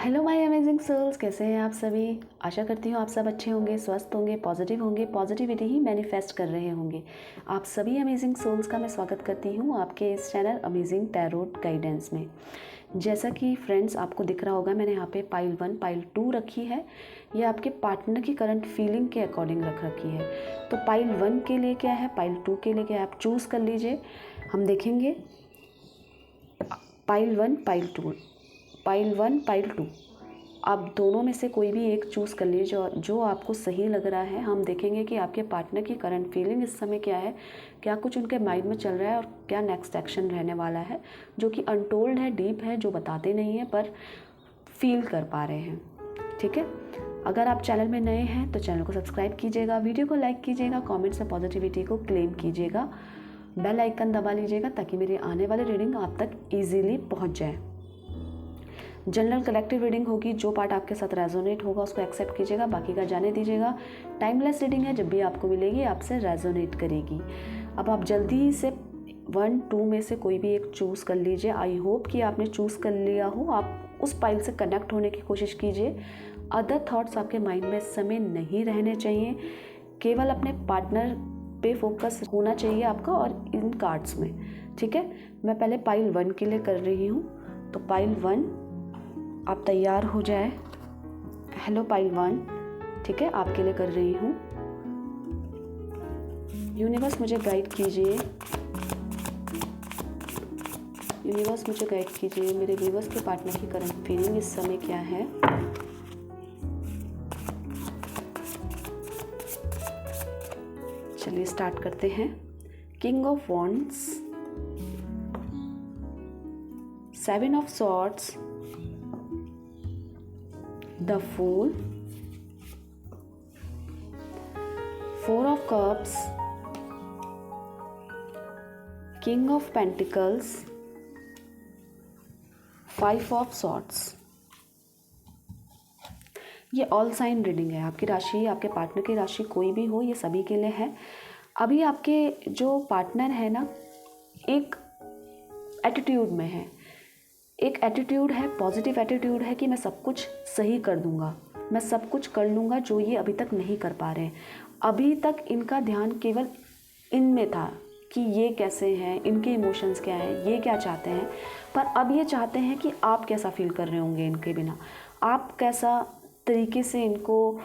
Hello my amazing souls, कैसे हैं आप सभी। आशा करती हूँ आप सब अच्छे होंगे, स्वस्थ होंगे, पॉजिटिविटी ही मैनिफेस्ट कर रहे होंगे। आप सभी अमेजिंग सोल्स का मैं स्वागत करती हूँ आपके इस चैनल अमेजिंग टैरोट गाइडेंस में। जैसा कि फ्रेंड्स आपको दिख रहा होगा, मैंने यहाँ पे पाइल 1 पाइल 2 रखी है। ये आपके पार्टनर की करंट फीलिंग के अकॉर्डिंग रख रखी है। तो पाइल 1 के लिए क्या है, पाइल 2 के लिए क्या है, आप चूज़ कर लीजिए। हम देखेंगे पाइल 1 पाइल 2, पाइल 1 पाइल 2, आप दोनों में से कोई भी एक चूज़ कर लीजिए जो आपको सही लग रहा है। हम देखेंगे कि आपके पार्टनर की करंट फीलिंग इस समय क्या है, क्या कुछ उनके माइंड में चल रहा है और क्या नेक्स्ट एक्शन रहने वाला है, जो कि अनटोल्ड है, डीप है, जो बताते नहीं हैं पर फील कर पा रहे हैं। ठीक है, अगर आप चैनल में नए हैं तो चैनल को सब्सक्राइब कीजिएगा, वीडियो को लाइक कीजिएगा, कॉमेंट से पॉजिटिविटी को क्लेम कीजिएगा, बेल आइकन दबा लीजिएगा ताकि मेरी आने वाली रीडिंग आप तक ईजिली पहुँच जाए। जनरल कलेक्टिव रीडिंग होगी, जो पार्ट आपके साथ रेजोनेट होगा उसको एक्सेप्ट कीजिएगा, बाकी का जाने दीजिएगा। टाइमलेस रीडिंग है, जब भी आपको मिलेगी आपसे रेजोनेट करेगी। अब आप जल्दी से 1 2 में से कोई भी एक चूज़ कर लीजिए। आई होप कि आपने चूज़ कर लिया हो। आप उस पाइल से कनेक्ट होने की कोशिश कीजिए। अदर थॉट्स आपके माइंड में इस समय नहीं रहने चाहिए, केवल अपने पार्टनर पे फोकस होना चाहिए आपका और इन कार्ड्स में। ठीक है, मैं पहले पाइल 1 के लिए कर रही हूँ। तो पाइल 1 आप तैयार हो जाए। हेलो पाइल 1, ठीक है, आपके लिए कर रही हूँ। यूनिवर्स मुझे गाइड कीजिए, यूनिवर्स मुझे गाइड कीजिए। मेरे व्यूअर्स के पार्टनर की करंट फीलिंग इस समय क्या है। चलिए स्टार्ट करते हैं। King of wands, 7 of swords, The Fool, 4 of Cups, King of Pentacles, 5 of Swords। ये ऑल साइन रीडिंग है। आपकी राशि, आपके पार्टनर की राशि कोई भी हो, ये सभी के लिए है। अभी आपके जो पार्टनर है ना, एक एटीट्यूड में है, एक एटीट्यूड है, पॉजिटिव एटीट्यूड है कि मैं सब कुछ सही कर दूंगा, मैं सब कुछ कर लूँगा, जो ये अभी तक नहीं कर पा रहे हैं। अभी तक इनका ध्यान केवल इनमें था कि ये कैसे हैं, इनके इमोशंस क्या हैं, ये क्या चाहते हैं। पर अब ये चाहते हैं कि आप कैसा फील कर रहे होंगे इनके बिना, आप कैसा तरीके से इनको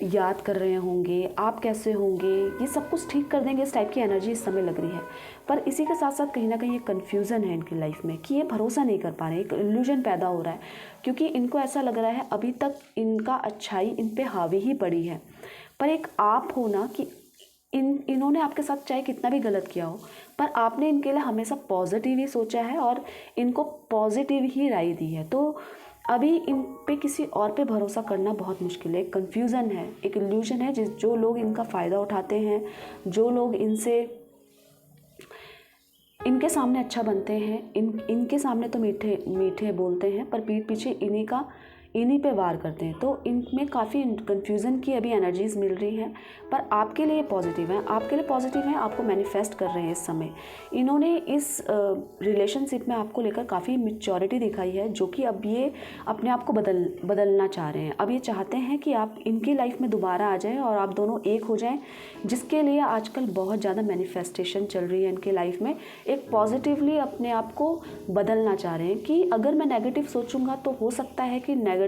याद कर रहे होंगे, आप कैसे होंगे, ये सब कुछ ठीक कर देंगे। इस टाइप की एनर्जी इस समय लग रही है। पर इसी के साथ साथ कहीं ना कहीं एक कन्फ्यूज़न है इनकी लाइफ में कि ये भरोसा नहीं कर पा रहे हैं, एक इल्यूजन पैदा हो रहा है, क्योंकि इनको ऐसा लग रहा है अभी तक इनका अच्छाई इन पे हावी ही पड़ी है। पर एक आप हो ना कि इन्होंने आपके साथ चाहे कितना भी गलत किया हो, पर आपने इनके लिए हमेशा पॉजिटिव ही सोचा है और इनको पॉजिटिव ही राय दी है। तो अभी इन पे किसी और पे भरोसा करना बहुत मुश्किल है। एक कन्फ्यूज़न है, एक इल्यूजन है, जो लोग इनका फ़ायदा उठाते हैं, जो लोग इनके सामने अच्छा बनते हैं, इनके सामने तो मीठे मीठे बोलते हैं, पर पीठ पीछे इन्हीं पे वार करते हैं। तो इनमें काफ़ी कन्फ्यूज़न की अभी एनर्जीज़ मिल रही हैं। पर आपके लिए पॉजिटिव हैं, आपके लिए पॉजिटिव हैं, आपको मैनिफेस्ट कर रहे हैं इस समय। इन्होंने इस रिलेशनशिप में आपको लेकर काफ़ी मैच्योरिटी दिखाई है, जो कि अब ये अपने आप को बदलना चाह रहे हैं। अब ये चाहते हैं कि आप इनकी लाइफ में दोबारा आ जाएं और आप दोनों एक हो जाएं, जिसके लिए आजकल बहुत ज़्यादा मैनिफेस्टेशन चल रही है इनके लाइफ में। एक पॉजिटिवली अपने आप को बदलना चाह रहे हैं कि अगर मैं नेगेटिव सोचूंगा तो हो सकता है कि नेगेटिव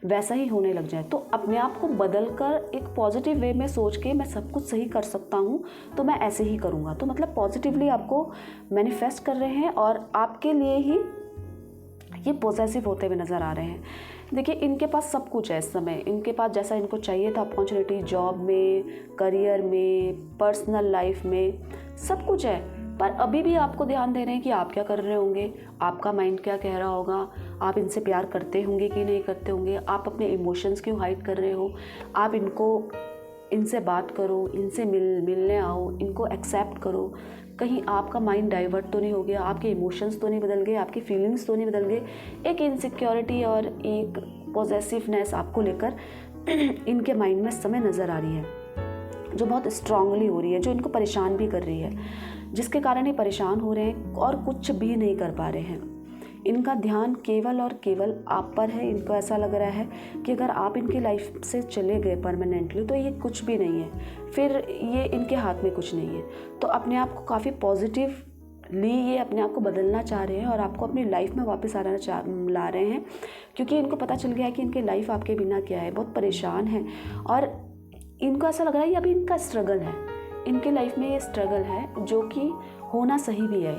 वैसा ही होने लग जाए। तो अपने आप को बदलकर एक पॉजिटिव वे में सोच के मैं सब कुछ सही कर सकता हूँ, तो मैं ऐसे ही करूँगा। तो मतलब पॉजिटिवली आपको मैनिफेस्ट कर रहे हैं और आपके लिए ही ये पॉजिटिव होते हुए नज़र आ रहे हैं। देखिए, इनके पास सब कुछ है इस समय। इनके पास जैसा इनको चाहिए था, अपॉर्चुनिटी जॉब में, करियर में, पर्सनल लाइफ में, सब कुछ है। पर अभी भी आपको ध्यान दे रहे हैं कि आप क्या कर रहे होंगे, आपका माइंड क्या कह रहा होगा, आप इनसे प्यार करते होंगे कि नहीं करते होंगे, आप अपने इमोशंस क्यों हाइड कर रहे हो, आप इनसे बात करो, इनसे मिलने आओ, इनको एक्सेप्ट करो। कहीं आपका माइंड डाइवर्ट तो नहीं हो गया, आपके इमोशंस तो नहीं बदल गए, आपकी फीलिंग्स तो नहीं बदल गए। एक इनसिक्योरिटी और एक पॉजेसिवनेस आपको लेकर इनके माइंड में इस समय नज़र आ रही है, जो बहुत स्ट्रांगली हो रही है, जो इनको परेशान भी कर रही है, जिसके कारण ये परेशान हो रहे हैं और कुछ भी नहीं कर पा रहे हैं। इनका ध्यान केवल और केवल आप पर है। इनको ऐसा लग रहा है कि अगर आप इनकी लाइफ से चले गए परमानेंटली तो ये कुछ भी नहीं है, फिर ये इनके हाथ में कुछ नहीं है। तो अपने आप को काफ़ी पॉजिटिवली ये अपने आप को बदलना चाह रहे हैं और आपको अपनी लाइफ में वापस ला रहे हैं, क्योंकि इनको पता चल गया है कि इनकी लाइफ आपके बिना क्या है, बहुत परेशान है। और इनको ऐसा लग रहा है ये अभी इनका स्ट्रगल है, इनके लाइफ में ये स्ट्रगल है जो कि होना सही भी है।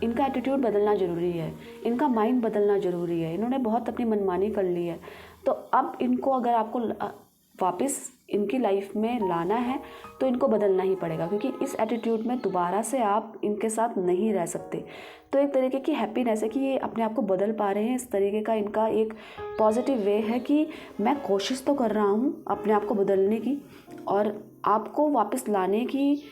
इनका एटीट्यूड बदलना ज़रूरी है, इनका माइंड बदलना ज़रूरी है। इन्होंने बहुत अपनी मनमानी कर ली है, तो अब इनको अगर आपको वापस इनकी लाइफ में लाना है तो इनको बदलना ही पड़ेगा, क्योंकि इस एटीट्यूड में दोबारा से आप इनके साथ नहीं रह सकते। तो एक तरीके की हैप्पीनेस है कि ये अपने आप को बदल पा रहे हैं। इस तरीके का इनका एक पॉजिटिव वे है कि मैं कोशिश तो कर रहा हूँ अपने आप को बदलने की, और आपको वापस लाने की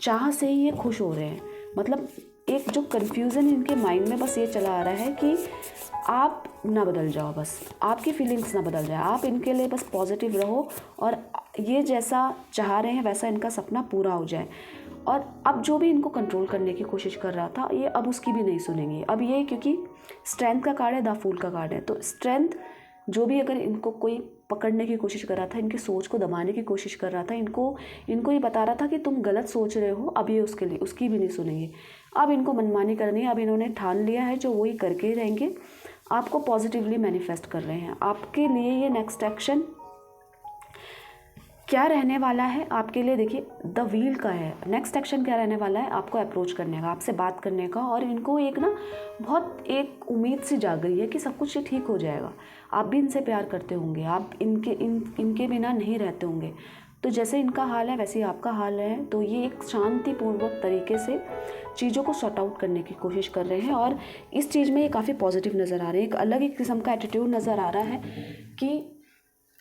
चाह से ही ये खुश हो रहे हैं। मतलब एक जो कन्फ्यूज़न इनके माइंड में बस ये चला आ रहा है कि आप ना बदल जाओ, बस आपकी फीलिंग्स ना बदल जाए, आप इनके लिए बस पॉजिटिव रहो और ये जैसा चाह रहे हैं वैसा इनका सपना पूरा हो जाए। और अब जो भी इनको कंट्रोल करने की कोशिश कर रहा था ये अब उसकी भी नहीं सुनेंगे। अब ये क्योंकि स्ट्रेंथ का कार्ड है, द फूल का कार्ड है, तो स्ट्रेंथ जो भी अगर इनको कोई पकड़ने की कोशिश कर रहा था, इनकी सोच को दबाने की कोशिश कर रहा था, इनको ये बता रहा था कि तुम गलत सोच रहे हो, अब ये उसकी भी नहीं सुनेंगे। अब इनको मनमानी करनी है, अब इन्होंने ठान लिया है जो वही करके ही रहेंगे। आपको पॉजिटिवली मैनिफेस्ट कर रहे हैं। आपके लिए ये नेक्स्ट एक्शन क्या रहने वाला है आपके लिए, देखिए द व्हील का है। नेक्स्ट एक्शन क्या रहने वाला है, आपको अप्रोच करने का, आपसे बात करने का, और इनको एक ना बहुत एक उम्मीद सी जाग रही है कि सब कुछ ठीक हो जाएगा। आप भी इनसे प्यार करते होंगे, आप इनके बिना नहीं रहते होंगे। तो जैसे इनका हाल है वैसे ही आपका हाल है। तो ये एक शांतिपूर्वक तरीके से चीज़ों को सॉर्ट आउट करने की कोशिश कर रहे हैं, और इस चीज़ में ये काफ़ी पॉजिटिव नज़र आ रहे हैं। एक अलग ही किस्म का एटीट्यूड नज़र आ रहा है कि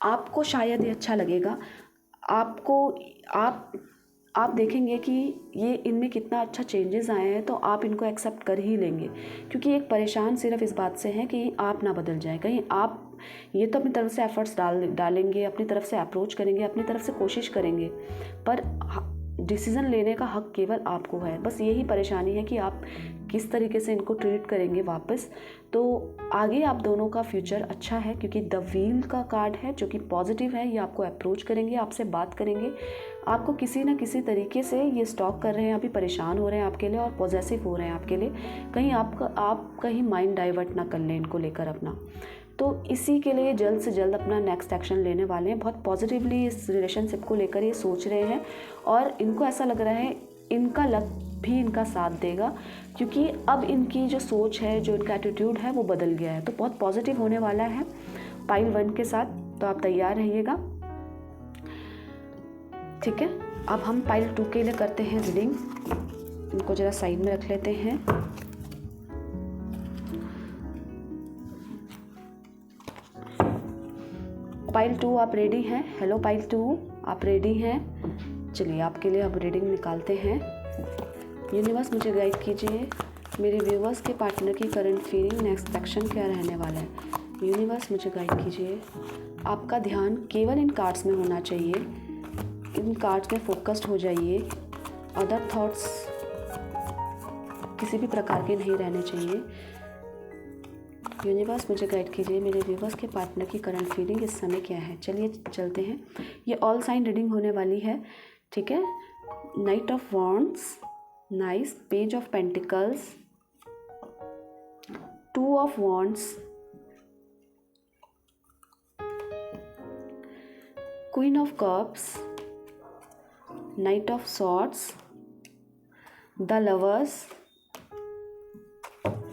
आपको शायद ये अच्छा लगेगा। आप देखेंगे कि ये इनमें कितना अच्छा चेंजेस आए हैं, तो आप इनको एक्सेप्ट कर ही लेंगे। क्योंकि एक परेशान सिर्फ इस बात से हैं कि आप ना बदल जाए, कहीं आप ये तो अपनी तरफ से एफर्ट्स डालेंगे, अपनी तरफ से अप्रोच करेंगे, अपनी तरफ से कोशिश करेंगे, पर डिसीज़न लेने का हक केवल आपको है। बस यही परेशानी है कि आप किस तरीके से इनको ट्रीट करेंगे वापस। तो आगे आप दोनों का फ्यूचर अच्छा है, क्योंकि द व्हील का कार्ड है जो कि पॉजिटिव है। ये आपको अप्रोच करेंगे, आपसे बात करेंगे, आपको किसी ना किसी तरीके से ये स्टॉक कर रहे हैं, अभी परेशान हो रहे हैं आपके लिए और पॉजेसिव हो रहे हैं आपके लिए। कहीं आप कहीं माइंड डाइवर्ट ना कर लें इनको लेकर अपना। तो इसी के लिए जल्द से जल्द अपना नेक्स्ट एक्शन लेने वाले हैं। बहुत पॉजिटिवली इस रिलेशनशिप को लेकर ये सोच रहे हैं, और इनको ऐसा लग रहा है इनका लक भी इनका साथ देगा, क्योंकि अब इनकी जो सोच है, जो इनका एटीट्यूड है वो बदल गया है। तो बहुत पॉजिटिव होने वाला है पाइल 1 के साथ। तो आप तैयार रहिएगा, ठीक है। अब हम पाइल 2 के लिए करते हैं रीडिंग। इनको ज़रा साइड में रख लेते हैं। पाइल 2 आप रेडी हैं? हेलो पाइल 2 आप रेडी हैं? चलिए आपके लिए अब रीडिंग निकालते हैं। यूनिवर्स मुझे गाइड कीजिए, मेरे व्यूवर्स के पार्टनर की करंट फीलिंग, नेक्स्ट एक्शन क्या रहने वाला है। यूनिवर्स मुझे गाइड कीजिए। आपका ध्यान केवल इन कार्ड्स में होना चाहिए, इन कार्ड्स में फोकस्ड हो जाइए। अदर थॉट्स किसी भी प्रकार के नहीं रहने चाहिए। यूनिवर्स मुझे गाइड कीजिए, मेरे व्यूवर्स के पार्टनर की करंट फीलिंग इस समय क्या है। चलिए चलते हैं। ये ऑल साइन रीडिंग होने वाली है, ठीक है। Night of wands, nice, page of pentacles, 2 of wands, queen of cups, night of swords, the lovers,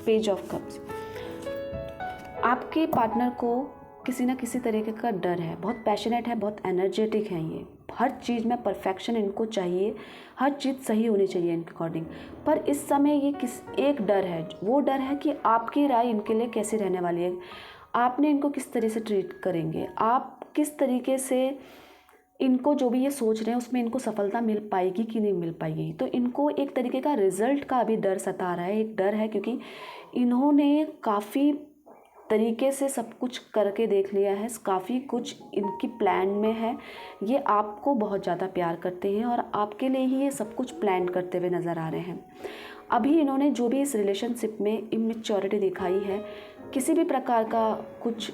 page of cups. आपके पार्टनर को किसी ना किसी तरीके का डर है, बहुत पैशनेट है, बहुत एनर्जेटिक है। ये हर चीज़ में परफेक्शन इनको चाहिए, हर चीज़ सही होनी चाहिए इनके अकॉर्डिंग। पर इस समय ये एक डर है, वो डर है कि आपकी राय इनके लिए कैसी रहने वाली है, आपने इनको किस तरह से ट्रीट करेंगे, आप किस तरीके से इनको जो भी ये सोच रहे हैं उसमें इनको सफलता मिल पाएगी कि नहीं मिल पाएगी। तो इनको एक तरीके का रिजल्ट का अभी डर सता रहा है। एक डर है क्योंकि इन्होंने काफ़ी तरीके से सब कुछ करके देख लिया है, काफ़ी कुछ इनकी प्लान में है। ये आपको बहुत ज़्यादा प्यार करते हैं और आपके लिए ही ये सब कुछ प्लान करते हुए नज़र आ रहे हैं। अभी इन्होंने जो भी इस रिलेशनशिप में इमेच्योरिटी दिखाई है, किसी भी प्रकार का कुछ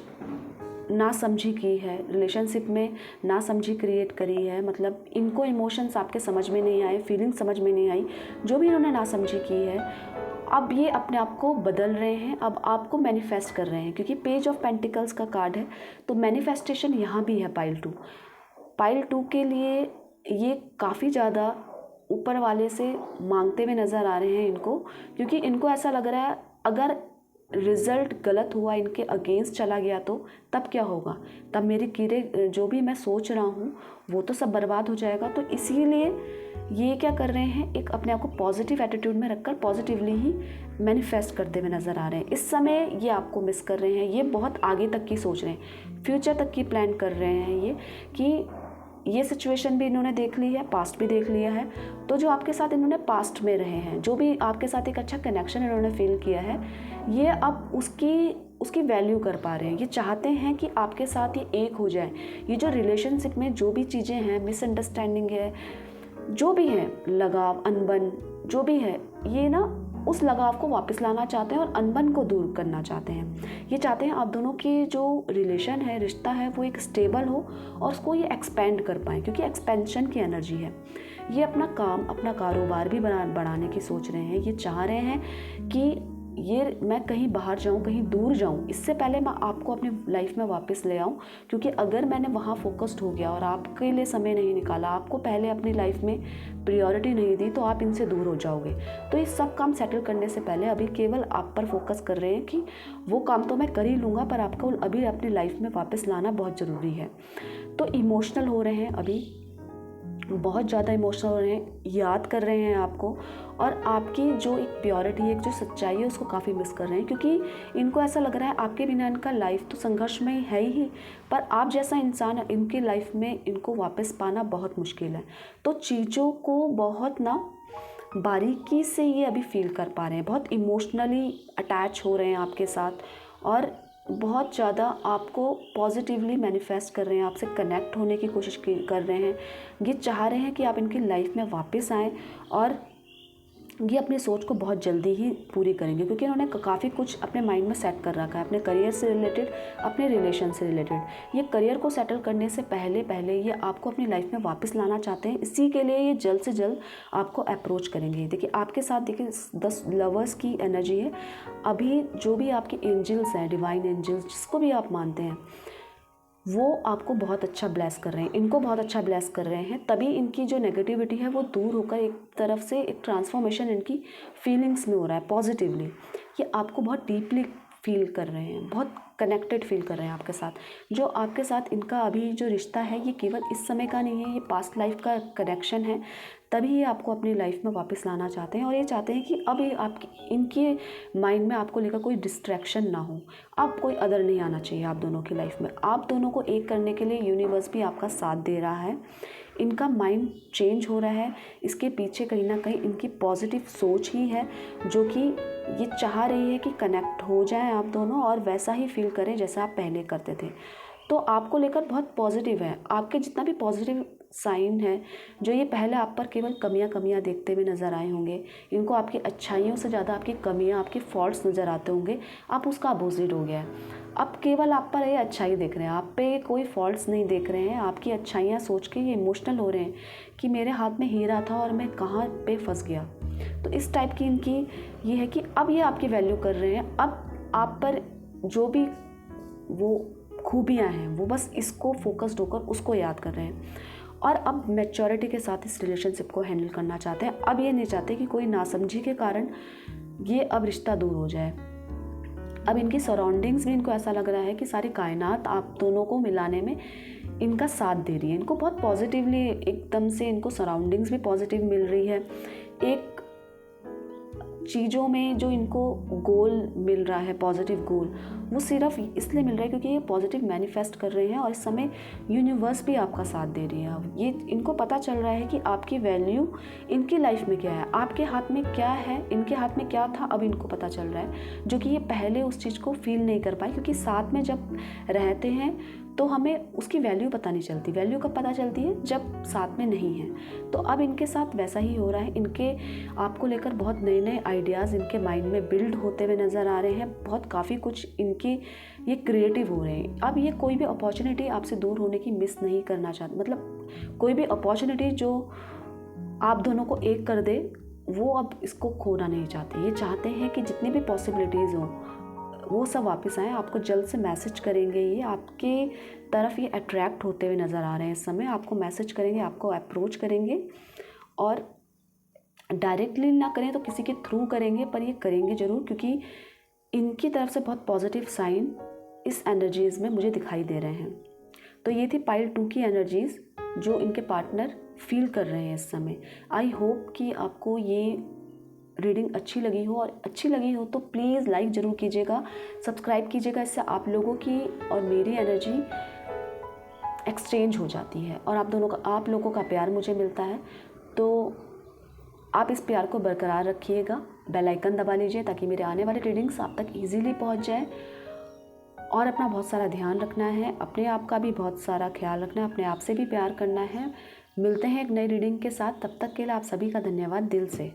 नासमझी की है, रिलेशनशिप में नासमझी क्रिएट करी है, मतलब इनको इमोशंस आपके समझ में नहीं आए, फीलिंग समझ में नहीं आई, जो भी इन्होंने नासमझी की है, अब ये अपने आप को बदल रहे हैं, अब आपको मैनिफेस्ट कर रहे हैं, क्योंकि पेज ऑफ पेंटिकल्स का कार्ड है। तो मैनिफेस्टेशन यहाँ भी है पाइल टू के लिए। ये काफ़ी ज़्यादा ऊपर वाले से मांगते हुए नज़र आ रहे हैं इनको, क्योंकि इनको ऐसा लग रहा है अगर रिज़ल्ट गलत हुआ, इनके अगेंस्ट चला गया, तो तब क्या होगा, तब मेरी कीड़े जो भी मैं सोच रहा हूँ वो तो सब बर्बाद हो जाएगा। तो इसीलिए ये क्या कर रहे हैं, एक अपने आप को पॉजिटिव एटीट्यूड में रखकर पॉजिटिवली ही मैनिफेस्ट करते हुए नज़र आ रहे हैं। इस समय ये आपको मिस कर रहे हैं, ये बहुत आगे तक की सोच रहे हैं, फ्यूचर तक की प्लान कर रहे हैं ये, कि ये सिचुएशन भी इन्होंने देख ली है, पास्ट भी देख लिया है। तो जो आपके साथ इन्होंने पास्ट में रहे हैं, जो भी आपके साथ एक अच्छा कनेक्शन इन्होंने फील किया है, ये अब उसकी वैल्यू कर पा रहे हैं। ये चाहते हैं कि आपके साथ ये एक हो जाए। ये जो रिलेशनशिप में जो भी चीज़ें हैं, मिसअंडरस्टैंडिंग है, जो भी है, लगाव, अनबन जो भी है, ये ना उस लगाव को वापस लाना चाहते हैं और अनबन को दूर करना चाहते हैं। ये चाहते हैं आप दोनों की जो रिलेशन है, रिश्ता है, वो एक स्टेबल हो और उसको ये एक्सपेंड कर पाएँ, क्योंकि एक्सपेंशन की एनर्जी है। ये अपना काम, अपना कारोबार भी बढ़ाने की सोच रहे हैं। ये चाह रहे हैं कि ये मैं कहीं बाहर जाऊं, कहीं दूर जाऊं, इससे पहले मैं आपको अपनी लाइफ में वापस ले आऊं, क्योंकि अगर मैंने वहाँ फोकस्ड हो गया और आपके लिए समय नहीं निकाला, आपको पहले अपनी लाइफ में प्रायोरिटी नहीं दी, तो आप इनसे दूर हो जाओगे। तो ये सब काम सेटल करने से पहले अभी केवल आप पर फोकस कर रहे हैं कि वो काम तो मैं कर ही लूँगा, पर आपको अभी अपनी लाइफ में वापस लाना बहुत ज़रूरी है। तो इमोशनल हो रहे हैं, अभी बहुत ज़्यादा इमोशनल हो रहे हैं, याद कर रहे हैं आपको, और आपकी जो एक प्योरिटी, एक जो सच्चाई है, उसको काफ़ी मिस कर रहे हैं, क्योंकि इनको ऐसा लग रहा है आपके बिना इनका लाइफ तो संघर्षमय है ही, पर आप जैसा इंसान इनकी लाइफ में इनको वापस पाना बहुत मुश्किल है। तो चीज़ों को बहुत ना बारीकी से ये अभी फील कर पा रहे हैं, बहुत इमोशनली अटैच हो रहे हैं आपके साथ, और बहुत ज़्यादा आपको पॉजिटिवली मैनिफेस्ट कर रहे हैं, आपसे कनेक्ट होने की कोशिश कर रहे हैं। ये चाह रहे हैं कि आप इनकी लाइफ में वापस आएँ, और ये अपनी सोच को बहुत जल्दी ही पूरी करेंगे, क्योंकि इन्होंने काफ़ी कुछ अपने माइंड में सेट कर रखा है, अपने करियर से रिलेटेड, अपने रिलेशन से रिलेटेड। ये करियर को सेटल करने से पहले ये आपको अपनी लाइफ में वापस लाना चाहते हैं। इसी के लिए ये जल्द से जल्द आपको अप्रोच करेंगे। देखिए आपके साथ, देखिए 10 लवर्स की एनर्जी है। अभी जो भी आपके एंजल्स हैं, डिवाइन एंजल्स, जिसको भी आप मानते हैं, वो आपको बहुत अच्छा ब्लेस कर रहे हैं, इनको बहुत अच्छा ब्लेस कर रहे हैं। तभी इनकी जो नेगेटिविटी है वो दूर होकर एक तरफ से एक ट्रांसफॉर्मेशन इनकी फीलिंग्स में हो रहा है पॉजिटिवली। ये आपको बहुत डीपली फील कर रहे हैं, बहुत कनेक्टेड फील कर रहे हैं आपके साथ। जो आपके साथ इनका अभी जो रिश्ता है, ये केवल इस समय का नहीं है, ये पास्ट लाइफ का कनेक्शन है। तभी ये आपको अपनी लाइफ में वापस लाना चाहते हैं, और ये चाहते हैं कि अब ये आपकी इनके माइंड में आपको लेकर कोई डिस्ट्रैक्शन ना हो। अब कोई अदर नहीं आना चाहिए आप दोनों की लाइफ में। आप दोनों को एक करने के लिए यूनिवर्स भी आपका साथ दे रहा है। इनका माइंड चेंज हो रहा है, इसके पीछे कहीं ना कहीं इनकी पॉजिटिव सोच ही है, जो कि ये चाह रही है कि कनेक्ट हो जाएं आप दोनों, और वैसा ही फील करें जैसा आप पहले करते थे। तो आपको लेकर बहुत पॉजिटिव है। आपके जितना भी पॉजिटिव साइन है, जो ये पहले आप पर केवल कमियां देखते हुए नज़र आए होंगे, इनको आपकी अच्छाइयों से ज़्यादा आपकी कमियां, आपके फॉल्ट्स नज़र आते होंगे, आप उसका अपोजिट हो गया है। अब केवल आप पर ये अच्छाई देख रहे हैं, आप पे कोई फॉल्ट्स नहीं देख रहे हैं। आपकी अच्छाइयाँ सोच के ये इमोशनल हो रहे हैं कि मेरे हाथ में हीरा था और मैं कहाँ पे फंस गया। तो इस टाइप की इनकी ये है कि अब ये आपकी वैल्यू कर रहे हैं। अब आप पर जो भी वो खूबियाँ हैं, वो बस इसको फोकस्ड होकर उसको याद कर रहे हैं, और अब मैच्योरिटी के साथ इस रिलेशनशिप को हैंडल करना चाहते हैं। अब ये नहीं चाहते कि कोई नासमझी के कारण ये अब रिश्ता दूर हो जाए। अब इनकी सराउंडिंग्स भी, इनको ऐसा लग रहा है कि सारी कायनात आप दोनों को मिलाने में इनका साथ दे रही है। इनको बहुत पॉजिटिवली एकदम से इनको सराउंडिंग्स भी पॉजिटिव मिल रही है। एक चीज़ों में जो इनको गोल मिल रहा है, पॉजिटिव गोल, वो सिर्फ इसलिए मिल रहा है क्योंकि ये पॉजिटिव मैनिफेस्ट कर रहे हैं, और इस समय यूनिवर्स भी आपका साथ दे रही है। ये इनको पता चल रहा है कि आपकी वैल्यू इनकी लाइफ में क्या है, आपके हाथ में क्या है, इनके हाथ में क्या था, अब इनको पता चल रहा है, जो कि ये पहले उस चीज़ को फील नहीं कर पाए, क्योंकि साथ में जब रहते हैं तो हमें उसकी वैल्यू पता नहीं चलती। वैल्यू कब पता चलती है? जब साथ में नहीं है। तो अब इनके साथ वैसा ही हो रहा है। इनके आपको लेकर बहुत नए नए आइडियाज़ इनके माइंड में बिल्ड होते हुए नज़र आ रहे हैं। बहुत काफ़ी कुछ इनकी ये क्रिएटिव हो रहे हैं। अब ये कोई भी अपॉर्चुनिटी आपसे दूर होने की मिस नहीं करना चाहते। मतलब कोई भी अपॉर्चुनिटी जो आप दोनों को एक कर दे, वो अब इसको खोना नहीं चाहते। ये चाहते हैं कि जितनी भी पॉसिबिलिटीज़ हों वो सब वापस आएँ। आपको जल्द से मैसेज करेंगे, ये आपके तरफ ये अट्रैक्ट होते हुए नज़र आ रहे हैं। इस समय आपको मैसेज करेंगे, आपको अप्रोच करेंगे, और डायरेक्टली ना करें तो किसी के थ्रू करेंगे, पर ये करेंगे ज़रूर, क्योंकि इनकी तरफ से बहुत पॉजिटिव साइन इस एनर्जीज़ में मुझे दिखाई दे रहे हैं। तो ये थी पाइल 2 की एनर्जीज़ जो इनके पार्टनर फील कर रहे हैं इस समय। आई होप कि आपको ये रीडिंग अच्छी लगी हो, और अच्छी लगी हो तो प्लीज़ लाइक ज़रूर कीजिएगा, सब्सक्राइब कीजिएगा। इससे आप लोगों की और मेरी एनर्जी एक्सचेंज हो जाती है, और आप लोगों का प्यार मुझे मिलता है। तो आप इस प्यार को बरकरार रखिएगा, बेल आइकन दबा लीजिए ताकि मेरे आने वाले रीडिंग्स आप तक ईजीली पहुंच जाए। और अपना बहुत सारा ध्यान रखना है, अपने आप का भी बहुत सारा ख्याल रखना है, अपने आप से भी प्यार करना है। मिलते हैं एक नई रीडिंग के साथ, तब तक के लिए आप सभी का धन्यवाद दिल से।